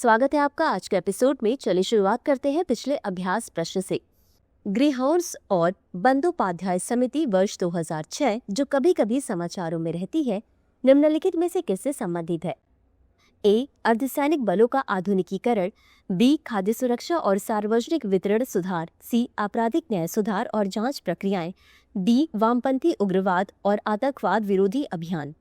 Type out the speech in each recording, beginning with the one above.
स्वागत है आपका आज के एपिसोड में। चलिए शुरुआत करते हैं पिछले अभ्यास प्रश्न से। ग्रीहाउस और बंदोपाध्याय समिति वर्ष 2006 जो कभी कभी समाचारों में रहती है, निम्नलिखित में से किससे संबंधित है? ए. अर्धसैनिक बलों का आधुनिकीकरण, बी. खाद्य सुरक्षा और सार्वजनिक वितरण सुधार, सी. आपराधिक न्याय सुधार और जांच प्रक्रियाएं, डी. वामपंथी उग्रवाद और आतंकवाद विरोधी अभियान।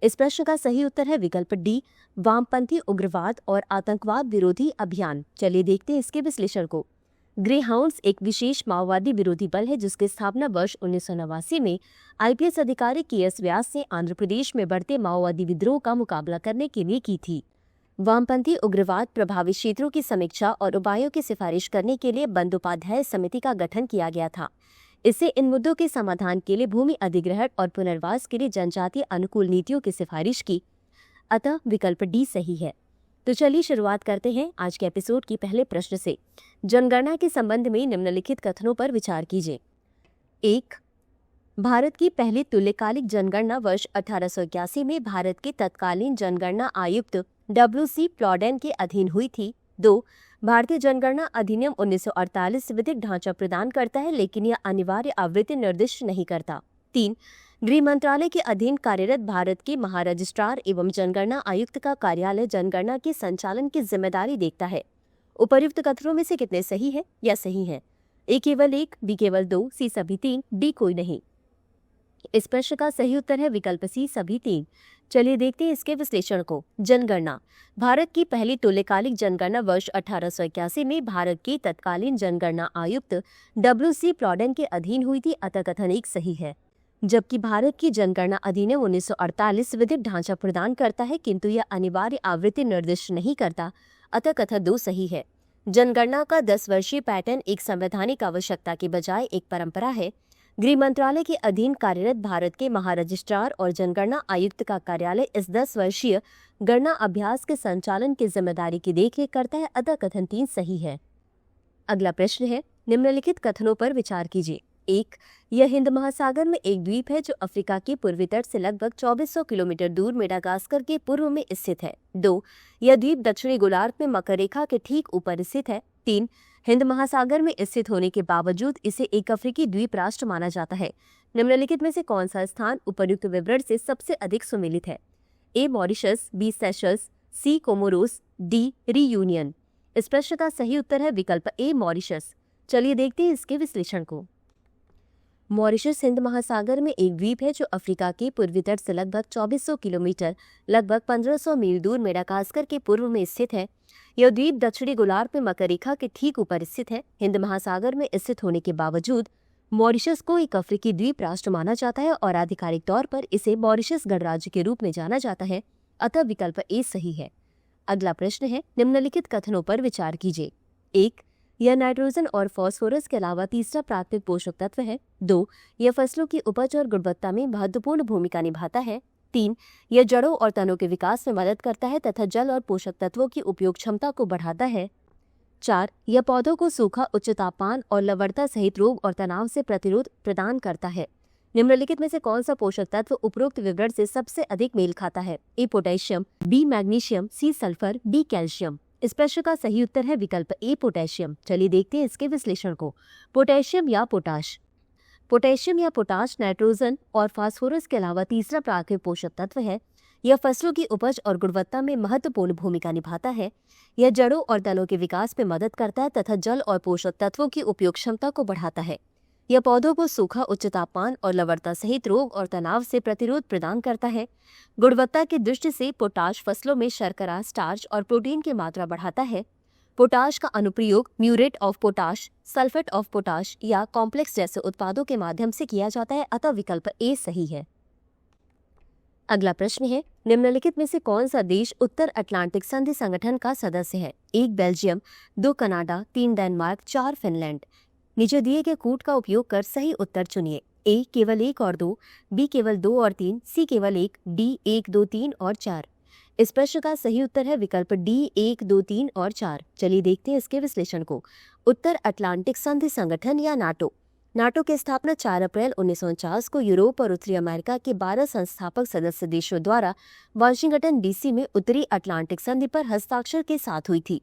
इस प्रश्न का सही उत्तर है विकल्प डी, वामपंथी उग्रवाद और आतंकवाद विरोधी अभियान। चलिए देखते हैं इसके विश्लेषण को। ग्रेहाउंड्स एक विशेष माओवादी विरोधी बल है जिसकी स्थापना वर्ष 1989 में आईपीएस अधिकारी के.एस. व्यास ने आंध्र प्रदेश में बढ़ते माओवादी विद्रोह का मुकाबला करने के लिए की थी। वामपंथी उग्रवाद प्रभावित क्षेत्रों की समीक्षा और उपायों की सिफारिश करने के लिए बंदोपाध्याय समिति का गठन किया गया था। इससे इन मुद्दों के समाधान के लिए भूमि अधिग्रहण और पुनर्वास के लिए जनजातीय अनुकूल नीतियों की सिफारिश की। अतः विकल्प डी सही है। तो चलिए शुरुआत करते हैं आज के एपिसोड की पहले प्रश्न से। जनगणना के संबंध में निम्नलिखित कथनों पर विचार कीजिए। 1. भारत की पहली तुल्यकालिक जनगणना वर्ष 1881 में भारत के तत्कालीन जनगणना आयुक्त W.C. प्लॉडेन के अधीन हुई थी। 2. भारतीय जनगणना अधिनियम 1948 विधिक ढांचा प्रदान करता है, लेकिन यह अनिवार्य आवृत्ति निर्दिष्ट नहीं करता। 3. गृह मंत्रालय के अधीन कार्यरत भारत के महारजिस्ट्रार एवं जनगणना आयुक्त का कार्यालय जनगणना के संचालन की जिम्मेदारी देखता है। उपर्युक्त कथनों में से कितने सही है या सही है? ए केवल 1, बी केवल 2, सी सभी 3, डी कोई नहीं। इस प्रश्न का सही उत्तर है विकल्प सी सभी 3। चलिए देखते हैं इसके विश्लेषण को। जनगणना। भारत की पहली तुल्यकालिक जनगणना वर्ष 1881 में भारत के तत्कालीन जनगणना आयुक्त W.C. प्लॉडेन के अधीन हुई थी, अतः कथन 1 सही है। जबकि भारत की जनगणना अधिनियम 1948 विधिक ढांचा प्रदान करता है, किंतु यह अनिवार्य आवृत्ति निर्दिष्ट नहीं करता, अतः कथन 2 सही है। जनगणना का 10 वर्षीय पैटर्न एक संवैधानिक आवश्यकता के बजाय एक परंपरा है। गृह मंत्रालय के अधीन कार्यरत भारत के महारजिस्ट्रार और जनगणना आयुक्त का कार्यालय इस 10 वर्षीय गणना अभ्यास के संचालन की जिम्मेदारी की देखरेख करता है, अतः कथन 3 सही है। अगला प्रश्न है, निम्नलिखित कथनों पर विचार कीजिए। 1. यह हिंद महासागर में एक द्वीप है जो अफ्रीका के पूर्वी तट से लगभग 2400 किलोमीटर दूर मेडागास्कर के पूर्व में स्थित है। 2. यह द्वीप दक्षिणी गोलार्ध में मकर रेखा के ठीक ऊपर स्थित है। 3. हिंद महासागर में स्थित होने के बावजूद इसे एक अफ्रीकी द्वीप राष्ट्र माना जाता है। निम्नलिखित में से कौन सा स्थान उपर्युक्त विवरण से सबसे अधिक सुमेलित है? A. Mauritius, B. Seychelles, C. Comoros, D. Reunion. इस प्रश्न का सही उत्तर है विकल्प ए. मॉरिशस। चलिए देखते हैं इसके विश्लेषण को। मॉरिशस हिंद महासागर में एक द्वीप है जो अफ्रीका के पूर्वी तट से लगभग 2400 किलोमीटर लगभग 1500 मील दूर मेडागास्कर के पूर्व में स्थित है। यह द्वीप दक्षिणी गोलार्ध में मकर रेखा के ठीक ऊपर स्थित है। हिंद महासागर में स्थित होने के बावजूद मॉरिशस को एक अफ्रीकी द्वीप राष्ट्र माना जाता है और आधिकारिक तौर पर इसे मॉरिशस गणराज्य के रूप में जाना जाता है, अतः विकल्प ए सही है। अगला प्रश्न है, निम्नलिखित कथनों पर विचार कीजिए। 1. यह नाइट्रोजन और फास्फोरस के अलावा तीसरा प्राथमिक पोषक तत्व है। 2. यह फसलों की उपज और गुणवत्ता में महत्वपूर्ण भूमिका निभाता है। 3. यह जड़ों और तनों के विकास में मदद करता है तथा जल और पोषक तत्वों की उपयोग क्षमता को बढ़ाता है। 4. यह पौधों को सूखा, उच्च तापमान और लवणता सहित रोग और तनाव से प्रतिरोध प्रदान करता है। निम्नलिखित में से कौन सा पोषक तत्व उपरोक्त विवरण से सबसे अधिक मेल खाता है? A. Potassium, B. Magnesium, C. Sulphur, D. Calcium. इस प्रश्न का सही उत्तर है विकल्प ए. पोटेशियम। चलिए देखते हैं इसके विश्लेषण को। पोटेशियम या पोटाश। पोटेशियम या पोटाश नाइट्रोजन और फास्फोरस के अलावा तीसरा प्राथमिक पोषक तत्व है। यह फसलों की उपज और गुणवत्ता में महत्वपूर्ण भूमिका निभाता है। यह जड़ों और तनों के विकास में मदद करता है तथा जल और पोषक तत्वों की उपयोग क्षमता को बढ़ाता है। यह पौधों को सूखा, उच्च तापमान और लवणता सहित रोग और तनाव से प्रतिरोध प्रदान करता है। गुणवत्ता की दृष्टि से पोटाश फसलों में शर्करा, स्टार्च और प्रोटीन की मात्रा बढ़ाता है। पोटाश का अनुप्रयोग muriate of potash, sulphate of potash या कॉम्प्लेक्स जैसे उत्पादों के माध्यम से किया जाता है, अतः विकल्प ए सही है। अगला प्रश्न है, निम्नलिखित में से कौन सा देश उत्तर अटलांटिक संधि संगठन का सदस्य है? 1. बेल्जियम, 2. कनाडा, 3. डेनमार्क, 4. फिनलैंड। नीचे दिए गए कूट का उपयोग कर सही उत्तर चुनिए। ए. केवल 1 और 2, बी. केवल 2 और 3, सी. केवल 1, डी. 1, 2, 3 और 4। इस प्रश्न का सही उत्तर है विकल्प डी. 1, 2, 3 और 4। चलिए देखते हैं इसके विश्लेषण को। उत्तर अटलांटिक संधि संगठन या नाटो। नाटो की स्थापना 4 अप्रैल 1949 को यूरोप और उत्तरी अमेरिका के 12 संस्थापक सदस्य देशों द्वारा वाशिंगटन डीसी में उत्तरी अटलांटिक संधि पर हस्ताक्षर के साथ हुई थी।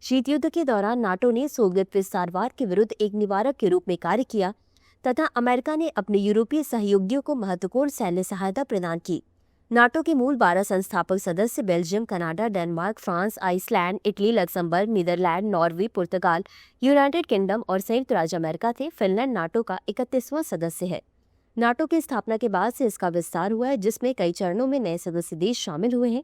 शीत युद्ध के दौरान नाटो ने सोवियत विस्तारवाद के विरुद्ध एक निवारक के रूप में कार्य किया तथा अमेरिका ने अपने यूरोपीय सहयोगियों को महत्वपूर्ण सैन्य सहायता प्रदान की। नाटो के मूल 12 संस्थापक सदस्य Belgium, Canada, Denmark, France, Iceland, Italy, Luxembourg, Netherlands, Norway, पुर्तगाल, यूनाइटेड किंगडम और संयुक्त राज्य अमेरिका थे। फिनलैंड नाटो का 31वां सदस्य है। नाटो की स्थापना के बाद से इसका विस्तार हुआ है, जिसमें कई चरणों में नए सदस्य देश शामिल हुए हैं।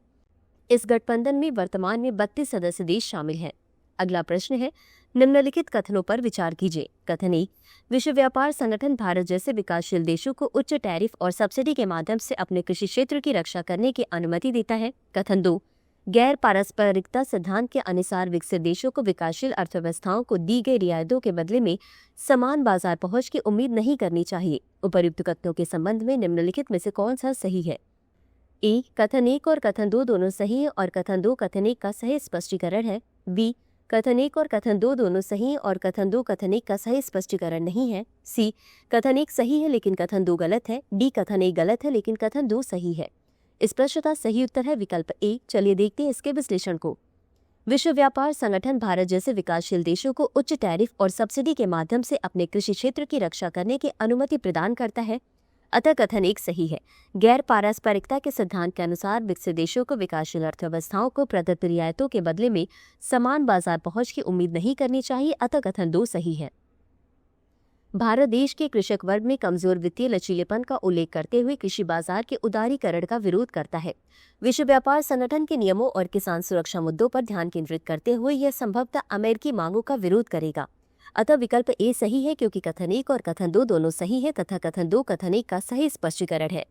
इस गठबंधन में वर्तमान में 32 सदस्य देश शामिल हैं। अगला प्रश्न है, निम्नलिखित कथनों पर विचार कीजिए। कथन 1, विश्व व्यापार संगठन भारत जैसे विकासशील देशों को उच्च टैरिफ और सब्सिडी के माध्यम से अपने कृषि क्षेत्र की रक्षा करने की अनुमति देता है। कथन 2, गैर पारस्परिकता सिद्धांत के अनुसार विकसित देशों को विकासशील अर्थव्यवस्थाओं को दी गई रियायतों के बदले में समान बाजार पहुंच की उम्मीद नहीं करनी चाहिए। उपर्युक्त कथनों के संबंध में निम्नलिखित में से कौन सा सही है? ए, कथन 1 और कथन 2 दोनों सही है और कथन 2 कथन 1 का सही स्पष्टीकरण है। बी, कथन 1 और कथन 2 दोनों सही है और कथन 2 कथन 1 का सही स्पष्टीकरण नहीं है। सी, कथन 1 सही है लेकिन कथन 2 गलत है। डी, कथन 1 गलत है लेकिन कथन 2 सही है। इस प्रश्न का सही उत्तर है विकल्प ए। चलिए देखते हैं इसके विश्लेषण को। विश्व व्यापार संगठन भारत जैसे विकासशील देशों को उच्च टैरिफ और सब्सिडी के माध्यम से अपने कृषि क्षेत्र की रक्षा करने की अनुमति प्रदान करता है, अतः कथन 1 सही है। गैर पारस्परिकता के सिद्धांत के अनुसार विकसित देशों को विकासशील अर्थव्यवस्थाओं को प्रदत्त रियायतों के बदले में समान बाजार पहुंच की उम्मीद नहीं करनी चाहिए, अतः कथन 2 सही है। भारत देश के कृषक वर्ग में कमजोर वित्तीय लचीलेपन का उल्लेख करते हुए कृषि बाजार के उदारीकरण का विरोध करता है। विश्व व्यापार संगठन के नियमों और किसान सुरक्षा मुद्दों पर ध्यान केंद्रित करते हुए यह संभवतः अमेरिकी मांगों का विरोध करेगा, अतः विकल्प ए सही है क्योंकि कथन 1 और कथन 2 दोनों सही है तथा कथन 2 कथन 1 का सही स्पष्टीकरण है।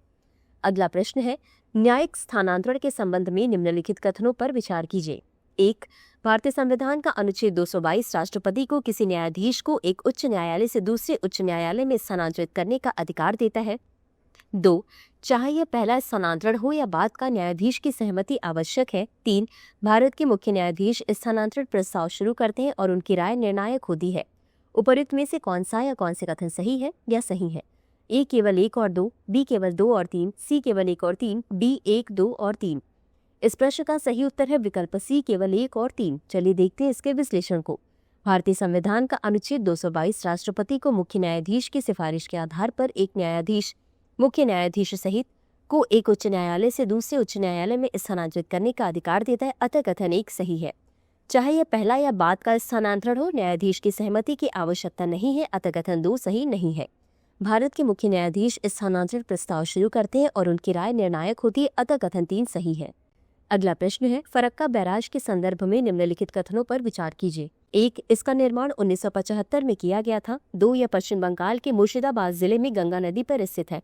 अगला प्रश्न है, न्यायिक स्थानांतरण के संबंध में निम्नलिखित कथनों पर विचार कीजिए। 1, भारतीय संविधान का अनुच्छेद 222 राष्ट्रपति को किसी न्यायाधीश को एक उच्च न्यायालय से दूसरे उच्च न्यायालय में स्थानांतरित करने का अधिकार देता है। 2, चाहे यह पहला स्थानांतरण हो या बाद का, न्यायाधीश की सहमति आवश्यक है। 3, भारत के मुख्य न्यायाधीश स्थानांतरण प्रस्ताव शुरू करते हैं और उनकी राय निर्णायक होती है। उपर्युक्त में से कौन सा या कौन से कथन सही है या सही है? ए केवल 1 और 2, बी केवल 2 और 3, सी केवल 1 और 3, डी 1, 2 और 3। इस प्रश्न का सही उत्तर है विकल्प सी केवल 1 और 3। चलिए देखते हैं इसके विश्लेषण को। भारतीय संविधान का अनुच्छेद 222 राष्ट्रपति को मुख्य न्यायाधीश की सिफारिश के आधार पर एक न्यायाधीश मुख्य न्यायाधीश सहित को एक उच्च न्यायालय से दूसरे उच्च न्यायालय में स्थानांतरित करने का अधिकार देता है, अतः कथन 1 सही है। चाहे यह पहला या बाद का स्थानांतरण हो, न्यायाधीश की सहमति की आवश्यकता नहीं है, अतः कथन 2 सही नहीं है। भारत के मुख्य न्यायाधीश स्थानांतरण प्रस्ताव शुरू करते हैं और उनकी राय निर्णायक होती है, अतः कथन 3 सही है। अगला प्रश्न है, फरक्का बैराज के संदर्भ में निम्नलिखित कथनों पर विचार कीजिए। 1, इसका निर्माण 1975 में किया गया था। 2, यह पश्चिम बंगाल के मुर्शिदाबाद जिले में गंगा नदी पर स्थित है।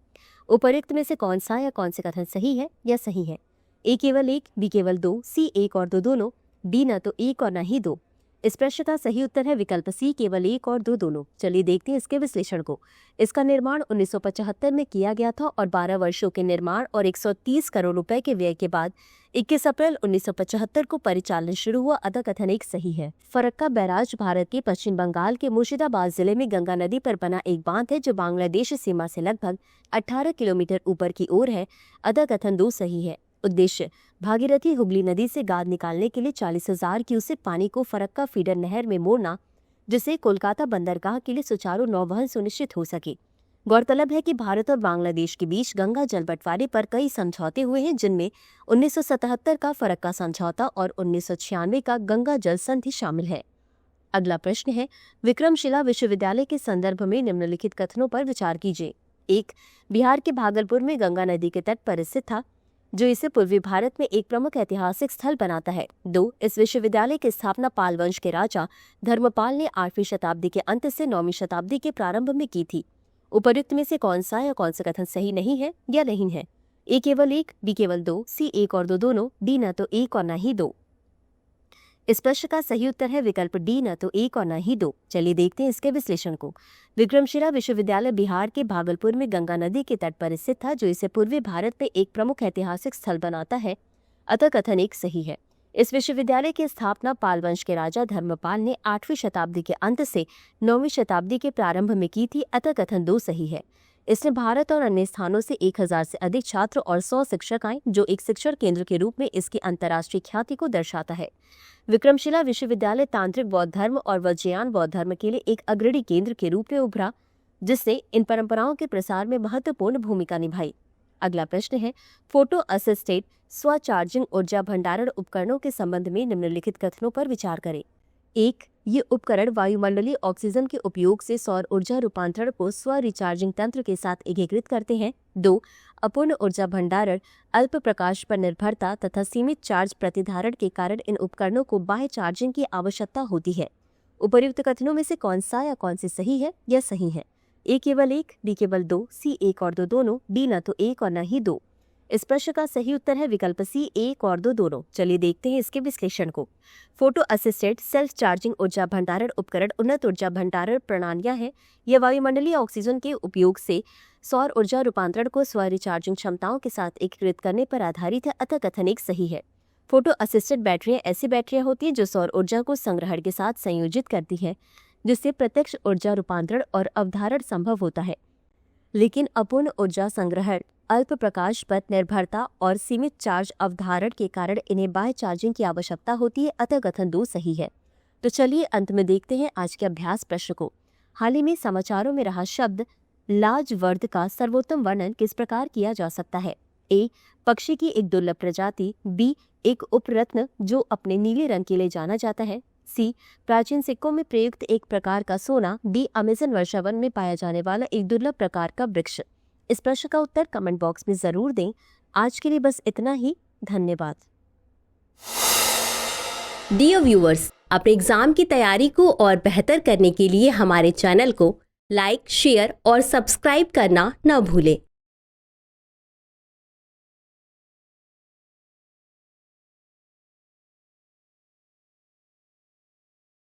उपर्युक्त में से कौन सा या कौन से कथन सही है या सही है? ए केवल 1, बी केवल 2, सी 1 और 2 दोनों, डी न तो 1 और न ही 2। इस प्रश्न का सही उत्तर है विकल्प सी केवल 1 और 2 दोनों। चलिए देखते हैं इसके विश्लेषण को। इसका निर्माण 1975 में किया गया था और 12 वर्षों के निर्माण और 130 करोड़ रुपए के व्यय के बाद 21 अप्रैल 1975 को परिचालन शुरू हुआ, अतः कथन 1 सही है। फरक्का बैराज भारत के पश्चिम बंगाल के मुर्शिदाबाद जिले में गंगा नदी पर बना एक बांध है जो बांग्लादेश सीमा से लगभग 18 किलोमीटर ऊपर की ओर है, अतः कथन 2 सही है। उद्देश्य, भागीरथी हुगली नदी से गाद निकालने के लिए 40,000 क्यूसेक पानी को फरक्का फीडर नहर में मोड़ना, जिससे कोलकाता बंदरगाह के लिए सुचारू नौवहन सुनिश्चित हो सके। गौरतलब है कि भारत और बांग्लादेश के बीच गंगा जल बंटवारे पर कई समझौते हुए हैं, जिनमें 1977 का फरक्का समझौता और 1996 का गंगा जल संधि शामिल है। अगला प्रश्न है, विक्रमशिला विश्वविद्यालय के संदर्भ में निम्नलिखित कथनों पर विचार कीजिए। 1, बिहार के भागलपुर में गंगा नदी के तट पर स्थित था, जो इसे पूर्वी भारत में एक प्रमुख ऐतिहासिक स्थल बनाता है। 2, इस विश्वविद्यालय की स्थापना पाल वंश के राजा धर्मपाल ने 8वीं शताब्दी के अंत से 9वीं शताब्दी के प्रारंभ में की थी। उपर्युक्त में से कौन सा या कौन सा कथन सही नहीं है या नहीं है? ए केवल 1, बी केवल 2, सी 1 और 2 दोनों, डी न तो 1 और न ही 2। इस प्रश्न का सही उत्तर है विकल्प डी न तो 1 और न ही 2। चलिए देखते हैं इसके विश्लेषण को। विक्रमशिला विश्वविद्यालय बिहार के भागलपुर में गंगा नदी के तट पर स्थित था, जो इसे पूर्वी भारत में एक प्रमुख ऐतिहासिक स्थल बनाता है, अतः कथन 1 सही है। इस विश्वविद्यालय की स्थापना पाल वंश के राजा धर्मपाल ने 8वीं शताब्दी के अंत से 9वीं शताब्दी के प्रारंभ में की थी, अतः कथन 2 सही है। इसने भारत और अन्य स्थानों से 1000 से अधिक छात्र और 100 शिक्षक आए, जो एक शिक्षण केंद्र के रूप में इसकी अंतर्राष्ट्रीय ख्याति को दर्शाता है। विक्रमशिला विश्वविद्यालय तांत्रिक बौद्ध धर्म और वज्रयान बौद्ध धर्म के लिए एक अग्रणी केंद्र के रूप में उभरा, जिसने इन परंपराओं के प्रसार में महत्वपूर्ण भूमिका निभाई। अगला प्रश्न है, फोटो असिस्टेड स्वचार्जिंग ऊर्जा भंडारण उपकरणों के संबंध में निम्नलिखित कथनों पर विचार करें। 1. ये उपकरण वायुमंडलीय ऑक्सीजन के उपयोग से सौर ऊर्जा रूपांतरण को स्व रिचार्जिंग तंत्र के साथ एकीकृत करते हैं। 2. अपूर्ण ऊर्जा भंडारण, अल्प प्रकाश पर निर्भरता तथा सीमित चार्ज प्रतिधारण के कारण इन उपकरणों को बाह्य चार्जिंग की आवश्यकता होती है। उपर्युक्त कथनों में से कौन सा या कौन सी सही है? यह सही है। ए केवल 1, बी केवल 2, सी 1 और 2 दोनों, डी न तो 1 और न ही 2। इस प्रश्न का सही उत्तर है विकल्प सी, 1 और 2 दोनों। चलिए देखते हैं इसके विश्लेषण को। फोटो असिस्टेड सेल्फ चार्जिंग ऊर्जा भंडारण उपकरण उन्नत ऊर्जा भंडारण प्रणालियां हैं। यह वायुमंडलीय ऑक्सीजन के उपयोग से सौर ऊर्जा रूपांतरण को स्व रिचार्जिंग क्षमताओं के साथ एकीकृत करने पर आधारित है, अतः कथन 1 सही है। फोटो असिस्टेड बैटरियां ऐसी बैटरियां होती हैं जो सौर ऊर्जा को संग्रहण के साथ संयोजित करती है, जिससे प्रत्यक्ष ऊर्जा रूपांतरण और अवधारण संभव होता है। लेकिन अपूर्ण ऊर्जा संग्रहण, अल्प प्रकाश पर निर्भरता और सीमित चार्ज अवधारण के कारण इन्हें बाह्य चार्जिंग की आवश्यकता होती है, अतः कथन 2 सही है। तो चलिए अंत में देखते हैं आज के अभ्यास प्रश्न को। हाल ही में समाचारों में रहा शब्द लाजवर्द का सर्वोत्तम वर्णन किस प्रकार किया जा सकता है? ए. पक्षी की एक दुर्लभ प्रजाति। बी. एक उपरत्न जो अपने नीले रंग के लिए जाना जाता है। सी. प्राचीन सिक्कों में प्रयुक्त एक प्रकार का सोना। डी. अमेज़न वर्षावन में पाया जाने वाला एक दुर्लभ प्रकार का वृक्ष। इस प्रश्न का उत्तर कमेंट बॉक्स में जरूर दें। आज के लिए बस इतना ही। धन्यवाद। डियर व्यूअर्स, अपने एग्जाम की तैयारी को और बेहतर करने के लिए हमारे चैनल को लाइक, शेयर और सब्सक्राइब करना न भूलें।